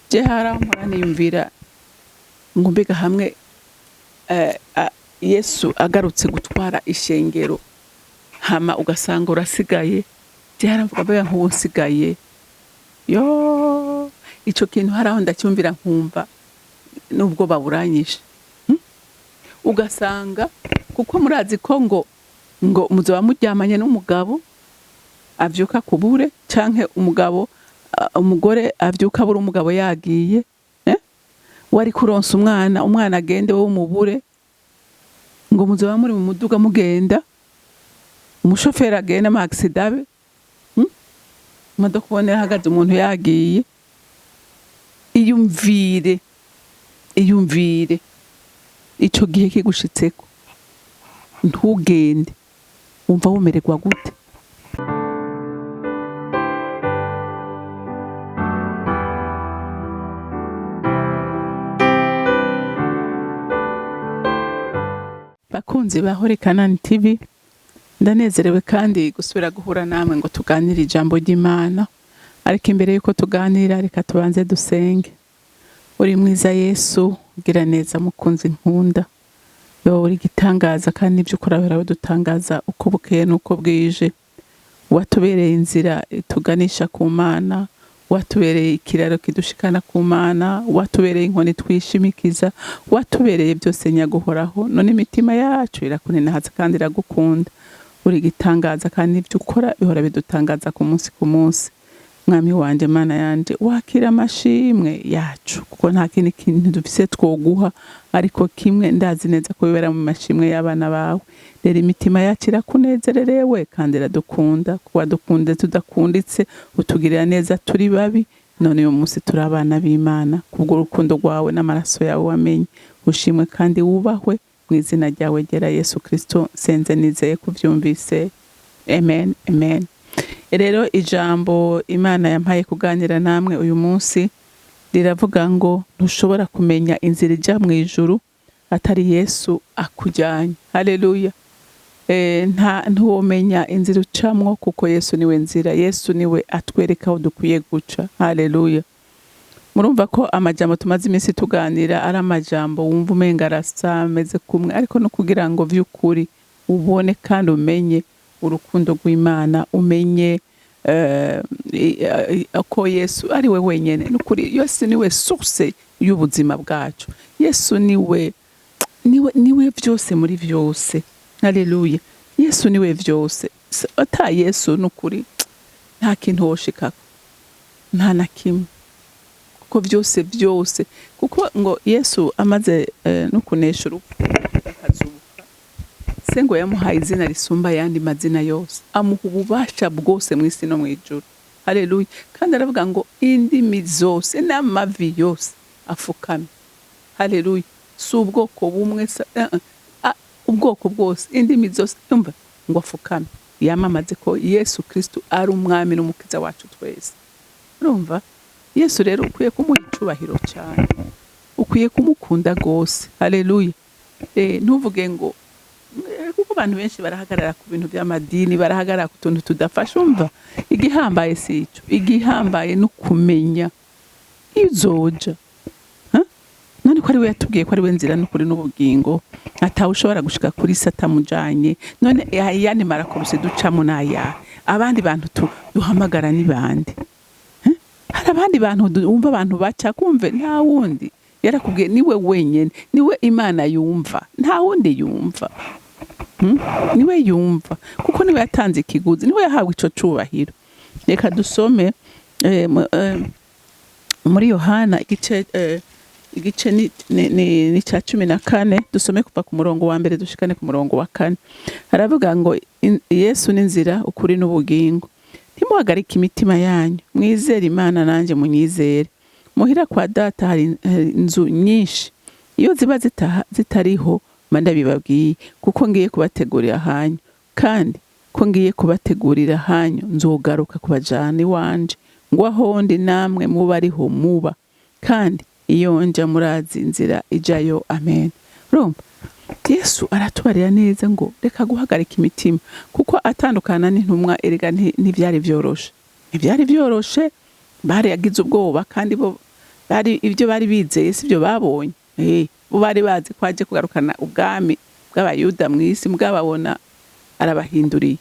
je harampora niyumvira ngo mbega hamwe Yesu agarutse gutwara ishengero hama ugasanga urasigaye je haramvuga mbega nk'uwo nsigaye yo ico kintu haraho ndacyumvira nkumva nubwo baburanyisha ugasanga kuko murazi ko ngo muzoba muryamanye n'umugabo avyuka kubure canke umugore avyuka buri umugabo yagiye wari kuronsa umwana agende wo mubure ngo muzoba muri mu muduga mugenda umushoferi agenda mu accident imodoka ubonera hagaze umuntu yagiye iyumvire ico gihe kigushitseko ntugende wumva wumererwa gute? Bakunzi bahore CANAAN TV ndanezerewe kandi gusubira guhura namwe ngo tuganire ijambo ry'Imana, ariko imbere yuko tuganira reka tubanze dusenge. Uri mwiza Yesu, gira neza mukunzi nkunda, yo uri gitangaza kandi ibyo ukora biradutangaza uko bukeye nuko bwije. Watubereye inzira tuganisha ku Mana, watubereye ikiraro kidushikana ku Mana, watubereye inkoni twishimikiza, watubereye byose nyaguhoraho. None imitima yacu irakunenahaza kandi iragukunda. Uri gitangaza kandi ibyo ukora bihora bidutangaza ku munsi. Mwami wanje Mana yanje, wakira amashimwe yacu kuko nta kindi kintu dufise twoguha, ariko kimwe ndazi neza ko bibera mu mashimwe y'abana bawe. Rero imitima yacu irakunezererewe kandi iradukunda, kuko wadukunze tudakunditse, utugirira neza turi babi. None uyu munsi turi abana b'Imana kubwo urukundo rwawe n'amaraso yawe wamenye. Ushimwe kandi wubahwe mu izina ryawe ryera Yesu Kristo, senze nizeye kuvyumvise. Amen, amen. Rero ijambo Imana yampaye kuganira namwe uyu munsi riravuga ngo ntushobora kumenya inzira ija mw'Ijuru atari Yesu akujyanye. Haleluya. Ntuwomenya inzira ucamwo kuko Yesu niwe nzira, Yesu niwe atwereka aho dukwiye guca. Haleluya. Murumva ko amajambo tumaze iminsi tuganira ari amajambo wumva umenga arasa ameze kumwe, ariko no kugira ngo vy'ukuri ubone kandi umenye urukundo rw'Imana, umenye ko Yesu ari we wenyene n'ukuri. Yesu niwe source y'ubuzima bwacu. Yesu niwe byose muri byose. Haleluya. Yesu niwe byose. Ata Yesu n'ukuri nta kintu woshikako, nta na kimwe, kuko byose kuko ngo Yesu amaze no kunesha urupfu akazuka, se ngo yamuhaye izina risumba yandi mazina yose, amuha ububasha bwose mw'isi no mw'Ijuru. Haleluya. Kandi aravuga ngo indimi zose n'amavi yose afukame. Haleluya. Si ubwoko bumwe, ubwoko bwose, indimi zose umva ngo afukame, yamamaze ko Yesu Kristo ari umwami n'umukiza wacu twese. Urumva? Yesu rero ukwiye kumuha icubahiro cyane, ukwiye kumukunda gose. Haleluya. Ntuvuge ngo kuko abantu benshi barahagarara ku bintu by'amadini, barahagarara ku tuntu tudafasha. Umva, igihambaye si ico, igihambaye no kumenya izoja. None ko ari we yatubwiye ko ari we nzira n'ukuri n'ubugingo, atawe ushobora gushika kuri satamujanye. None yani marakoruse ducamo naya abandi bantu duhamagara ni bande? Hari abandi bantu umva, abantu baca kumve nta wundi yarakubwiye niwe wenyene, niwe Imana yumva, nta wundi yumva. Niwe yumva kuko niwe yatanze ikiguzi, niwe yahawe ico cubahiro. Reka dusome muri Yohana igice ni ca 14, dusome kuva ku murongo wa mbere dushikane ku murongo wa 4. Haravuga ngo Yesu ni nzira, ukuri n'ubugingo. Ntimuhagarike imitima yanyu, mwizere Imana nanje munyizere. Muhira kwa Data hari inzu nyinshi, iyo ziba zitariho manda bibabwiye, kuko ngiye kubategurira hanyu. Kandi ko ngiye kubategurira hanyu nzogaruka kubajana iwanje, ngo aho ndi namwe muba ariho muba, kandi iyo nja murazi inzira ijayo. Amen. Urumva? Yesu aratubarira neza ngo reka guhagarika imitima, kuko atandukana n'intumwa erega ntivyari vyoroshe. Ntivyari vyoroshe, bari yagize ubwoba kandi bo ibyo bari bizeye sibyo babonye. Bo bari bazi ko aje kugarukana ubwami bw'abayuda mu isi, mugababona arabahinduriye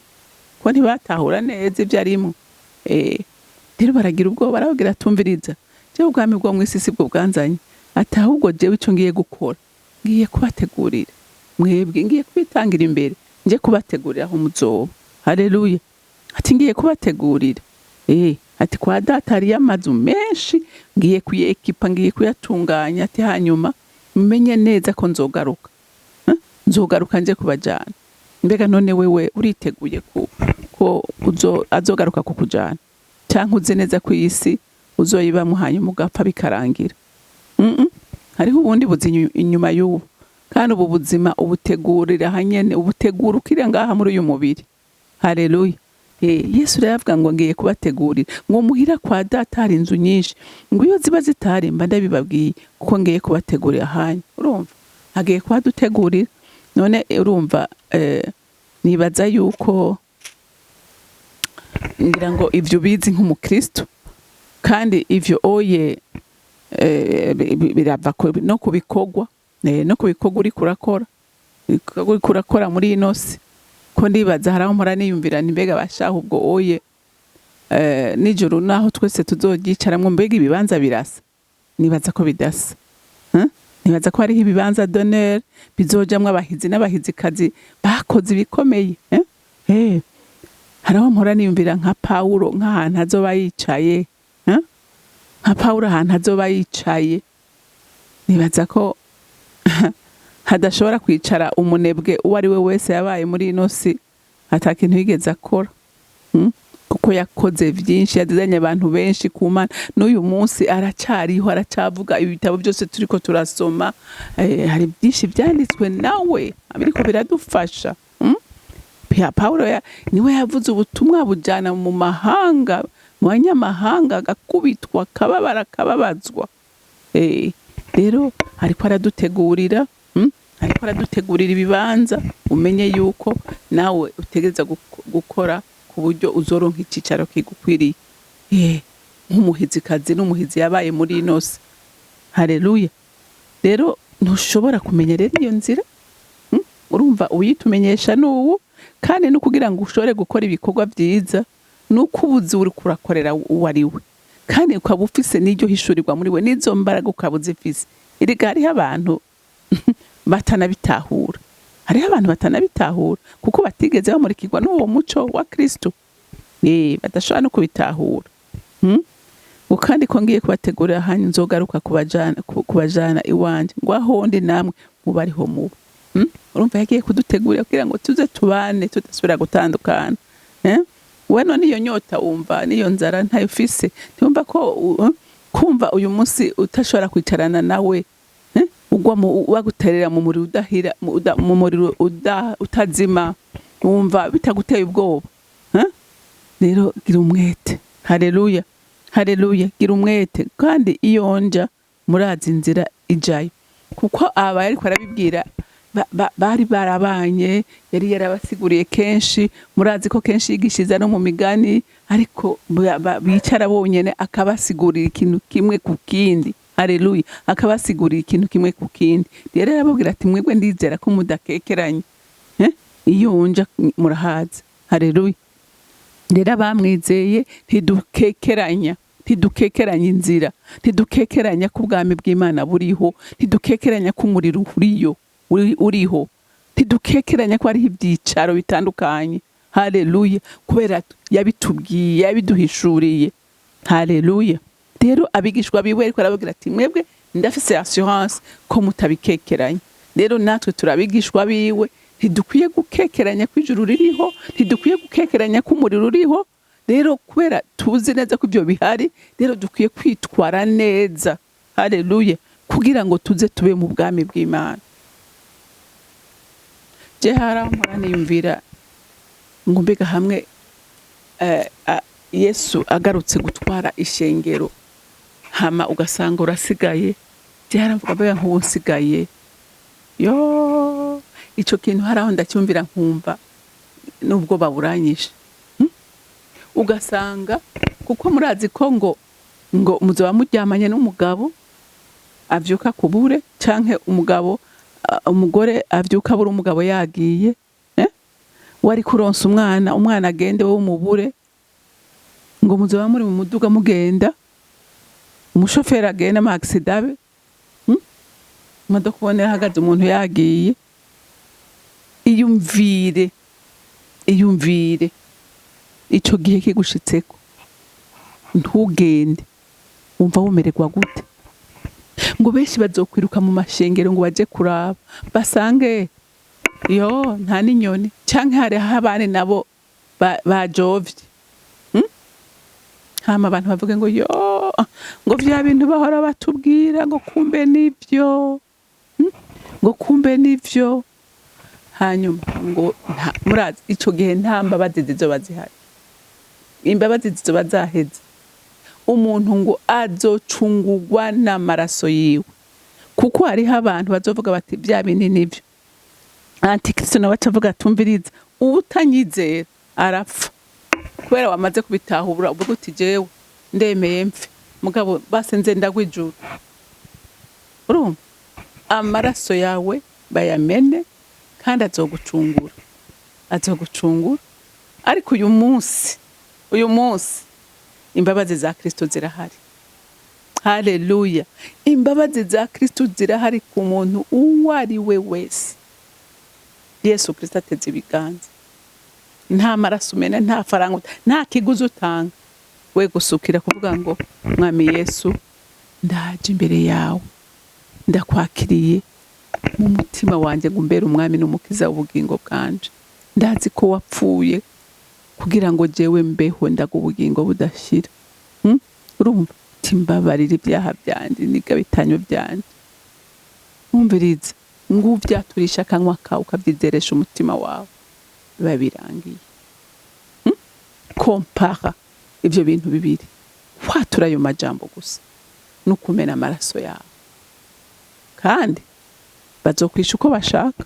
ko ntibatahura neza ibyo arimo. Rero baragira ubwoba, baravugira tumviriza, jewe ubwami bwo mu isi sibwo bwanzanye, ati ahubwo jewe ico ngiye gukora, ngiye kubategurira mwebwe, ngiye kwitangira imbere, nje kubategurira aho muzoba. Haleluya. Ati ngiye kubategurira. Ati kwa data hari amazu menshi, ngiye kuyekipa, ngiye kuyatunganya, ati hanyuma mumenye neza ko nzogaruka. Nzogaruka nje kubajana. Mbega none wewe uriteguye ko azogaruka kukujana? Canke uze neza ku isi uzoyibamwo hanyuma ugapfa bikarangira? Hariho ubundi buzima inyuma y'ubu, kandi ubu buzima ubutegurira hanyene, ubutegura ukiri ngaha muri uyu mubiri. Haleluya. Yesu aravuga ngo ngiye kubategurira, ngo muhira kwa data hari inzu nyinshi, ngo iyo ziba zitari mba ndabibabwiye, kuko ngiye kubategurira hanya. Urumva agiye kubadutegurira. None urumva nibaza yuko ngira ngo ivyo bizi nk'umukristo, kandi ivyo oye birava no kubikogwa, no kubikogwa uri kurakora muri ino si. Ko ndibaza haraho mpora niyumvira mbega bashaho ubwo oye nijoro naho twese tuzogicaramwo, mbega ibibanza birasa? Nibaza ko bidasa. Nibaza ko hariho ibibanza d'honneur bizojamwo abahizi n'abahizikazi bakoze ibikomeye. Haraho mpora niyumvira nka Paulo, nk'ahantu azoba yicaye, nka Paulo ahantu azoba yicaye. Nibaza ko hadashobora kwicara umunebwe uwo ari we wese yabaye muri ino si atakintu yigeze akora. Kuko yakoze vyinshi, yazanye abantu benshi ku Mana. N'uyu munsi aracariho, aracavuga. Ibitabo byose turiko turasoma, hari byinshi vyanditswe nawe biriko biradufasha. Paulo niwe yavuze ubutumwa bujana mu mahanga, mu banyamahanga, agakubitwa, akababazwa. Rero ariko aradutegurira, ariko aradutegurira ibibanza. Umenye yuko nawe utegereza gukora ku buryo uzoronka icicaro kigukwiriye, nk'umuhizikazi n'umuhizi yabaye muri ino si. Haleluya. Rero ntushobora kumenya rero iyo nzira. Urumva uyitumenyesha n'ubu, kandi no kugira ngo ushobore gukora ibikorwa vyiza, nuko ubuzi uri kurakorera uwo ari we, kandi ukaba ufise n'iryo hishurirwa muri we, n'izo mbaraga ukaba uzifise. Erega hariho abantu batanabitahura. Hariho abantu batanabitahura kuko batigeze bamurikirwa n'uwo muco wa Kristo. Badashobora no kubitahura. Kandi ko ngiye kubategurira hanyuma nzogaruka kubajana iwanje, ngo aho ndi namwe muba ariho muba. Urumva yagiye kudutegurira kugira ngo tuze tubane, tudasubira gutandukana. We none iyo nyota wumva, niyo nzara ntayo ufise, ntiwumva ko kumva uyu munsi utashobora kwicarana nawe, waguterera mu muriro udahira, mu muriro utazima, wumva bitaguteye ubwoba. Rero gira umwete. Haleluya. Haleluya. Gira umwete. Kandi iyo nja murazi inzira ijayo, kuko aba ariko arabibwira bari barabanye, yari yarabasiguriye kenshi. Murazi ko kenshi yigishiza no mu migani, ariko bicara bonyene akabasigurira ikintu kimwe ku kindi. Haleluya. Akabasigurira ikintu kimwe ku kindi. Rero arababwira ati mwebwe ndizera ko mudakekeranye. Iyo nja murahaza. Haleluya. Rero abamwizeye ntidukekeranya inzira, ntidukekeranya ko ubwami bw'Imana buriho, ntidukekeranya ko umuriro uriho, ntidukekeranya ko hariho ibyicaro bitandukanye. Haleluya. Kubera yabitubwiye, yabiduhishuriye. Haleluya. Rero abigishwa biwe ariko arababwira ati mwebwe ndafise assurance ko mutabikekeranya. Rero natwe turabigishwa biwe, ntidukwiye gukekeranya ko ijuru ririho, ntidukwiye gukekeranya ko umuriro uriho. Rero kubera tuzi neza ko ibyo bihari, rero dukwiye kwitwara neza. Haleluya. Kugira ngo tuze tube mu bwami bw'Imana. Je harampora niyumvira ngo mbega hamwe Yesu agarutse gutwara ishengero, hama ugasanga urasigaye. Je haramvuga mbega nk'ubu nsigaye, ico kintu haraho ndacyumvira nkumva nubwo baburanyisha. Ugasanga kuko murazi ko ngo ngo muzoba muryamanye n'umugabo avyuka kubure canke umugore avyuka abura umugabo yagiye, wari kuronsa umwana agende wowe umubure, ngo muzoba muri mu muduga mugenda, umushoferi agenda ama accident abe, imodoka ubonera hagaze umuntu yagiye. Iyumvire ico gihe kigushitseko, ntugende wumva wumererwa gute? Ngo benshi bazokwiruka mu mashengero ngo baje kuraba basange nta n'inyoni canke hari abandi nabo bajovye. Hama abantu bavuge ngo ngo vya bintu bahora batubwira ngo kumbe nivyo, ngo kumbe nivyo. Hanyuma ngo murazi ico gihe nta mbabazi zizoba zihari, imbabazi zizoba zaheze. Umuntu ngo azocungurwa n'amaraso yiwe, kuko hariho abantu bazovuga bati vya bintu nivyo. Antikristo nawe acavuga atumviriza, utanyizera arapfa, kubera wamaze kubitahura uvuga uti jewe ndemeye mfe, mugabo basenze ndagw'Ijuru. Urumva amaraso yawe bayamene kandi azogucungura. Ariko uyu munsi imbabazi za Kristo zirahari. Haleluya. Imbabazi za Kristo zirahari ku muntu uwo ari we wese. Yesu Kristo ateze ibiganza, nta maraso umena, nta faranga, nta kiguzi utanga, we gusukira kuvuga ngo Mwami Yesu ndaje imbere yawe, ndakwakiriye mu mutima wanje ngo umbere umwami n'umukiza w'ubugingo bwanje. Ndazi ko wapfuye kugira ngo jewe mbeho ndaga ubugingo budashira. Urumva timbabarira ibyaha byanje n'igabitanyo byanje. Umviriza ngo uvyaturisha akanwa kawe ukavyizeresha umutima wawe, biba birangiye. Kompara ivyo bintu bibiri, watura ayo majambo gusa n'ukumena amaraso yawe, kandi bazokwisha uko bashaka.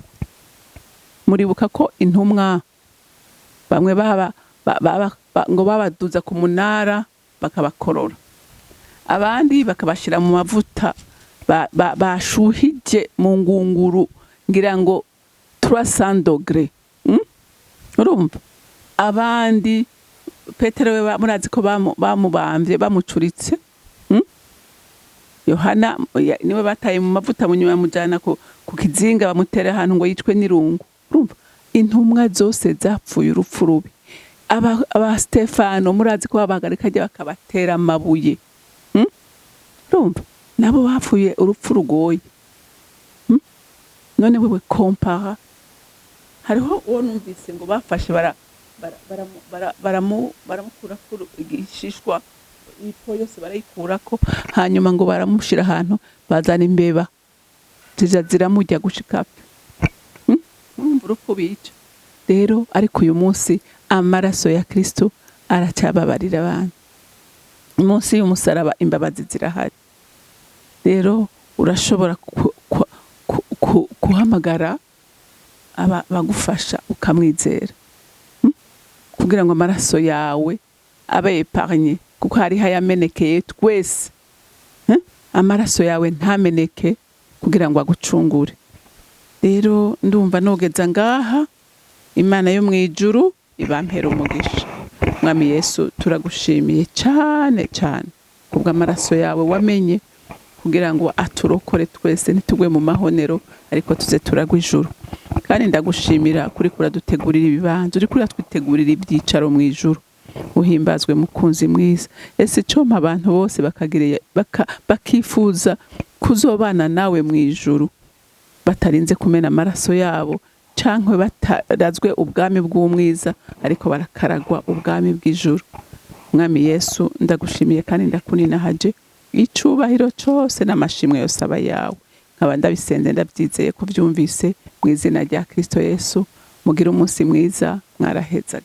Muribuka ko intumwa bamwe ngo babaduza ku munara bakabakorora, abandi bakabashira mu mavuta bashuhije mu ngunguru ngira ngo 300 degre. Urumva abandi Petero we murazi ko bamubamvye bamucuritse. Yohana niwe bataye mu mavuta mu nyuma mujana ku kizinga bamutera ahantu ngo yicwe n'irungu. Urumva intumwa zose zapfuye urupfu rubi. Aba Stefano murazi ko babagarika je bakabatera amabuye. Urumva nabo bapfuye urupfu rugoye. None wewe kompara, hariho uwo numvise ngo bafashe baramukura kuru igishishwa, ipo yose barayikurako, hanyuma ngo baramushira ahantu bazana imbeba ziramujya gushika. Urupfu bica rero. Ariko uyu munsi amaraso ya Kristo aracyababarira abantu. Munsi y'umusaraba imbabazi zirahari. Rero urashobora kuhamagara bagufasha ukamwizera, kugira ngo amaraso yawe abe epargne, kuko hari hayamenekeye twese. Amaraso yawe ntameneke kugira ngo agucungure. Rero ndumva nogeza ngaha. Imana yo mw'Ijuru ibampera umugisha. Mwami Yesu turagushimiye cyane cyane kubw'amaraso yawe wamenye kugira ngo aturokore twese nitugwe mu mahonero, ariko tuze turagwa ijuru. Kandi ndagushimira kuri kuradutegurira ibibanza, uri kuri twitegurira ibyicaro mw'Ijuru. Uhimbazwe mukunzi mwiza. Ese coma abantu bose bakifuza kuzobana nawe mw'Ijuru, batarinze kumena amaraso yabo cankwe batarazwe ubwami bw'umwiza, ariko barakaragwa ubwami bw'Ijuru. Mwami Yesu ndagushimiye kandi ndakuninahaje. Icubahiro cose n'amashimwe yose aba yawe. Nkaba ndabisenze ndabyizeye ko byumvise mu izina rya Kristo Yesu. Mugira umunsi mwiza, mwaraheza.